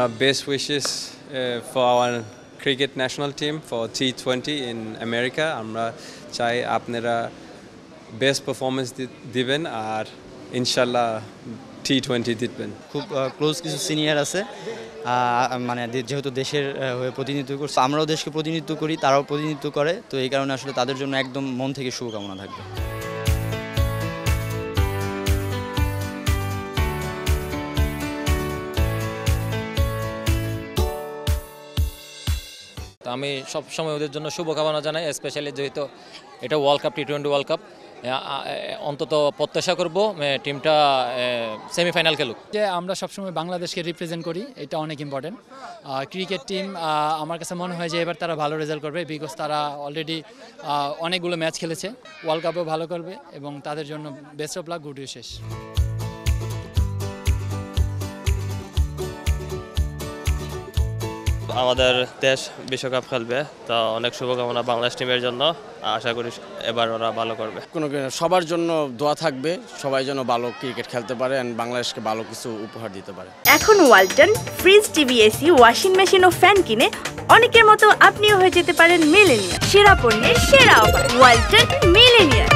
আমরা best wishes for our cricket national team for T20 in America. আমরা চাই আপনারা বেস্ট পারফরমেন্স দিবেন আর ইনশাল্লাহ T20 জিতবেন। খুব ক্লোজ কিছু সিনিয়র আছে, মানে যেহেতু দেশের হয়ে প্রতিনিধিত্ব করছে, আমরাও দেশকে প্রতিনিধিত্ব করি, তারাও প্রতিনিধিত্ব করে, তো এই কারণে আসলে তাদের জন্য একদম মন থেকে শুভকামনা থাকবে। তো আমি সবসময় ওদের জন্য শুভকামনা জানাই, স্পেশালি যেহেতু এটা world cup, T20 world cup, অন্তত প্রত্যাশা করব টিমটা সেমিফাইনাল খেলুক। যে আমরা সবসময় বাংলাদেশকে রিপ্রেজেন্ট করি, এটা অনেক ইম্পর্টেন্ট। ক্রিকেট টিম আমার কাছে মনে হয় যে এবার তারা ভালো রেজাল্ট করবে, বিকজ তারা অলরেডি অনেকগুলো ম্যাচ খেলেছে, ওয়ার্ল্ড কাপেও ভালো করবে এবং তাদের জন্য best of luck, good wishes. আমাদের দেশ বিশ্বকাপ খেলবে, তো অনেক শুভকামনা বাংলাদেশ টিমের জন্য। আশা করি এবার ওরা ভালো করবে। সবার জন্য দোয়া থাকবে, সবাই যেন ভালো ক্রিকেট খেলতে পারে এন্ড বাংলাদেশকে ভালো কিছু উপহার দিতে পারে। এখন Walton fridge, TV, AC, washing machine ও ফ্যান কিনে অনেকের মতো আপনিও হয়ে যেতে পারেন মিলেনিয়ার। সেরা পণ্যের সেরা অফার, ওয়ালটন মিলেনিয়ার।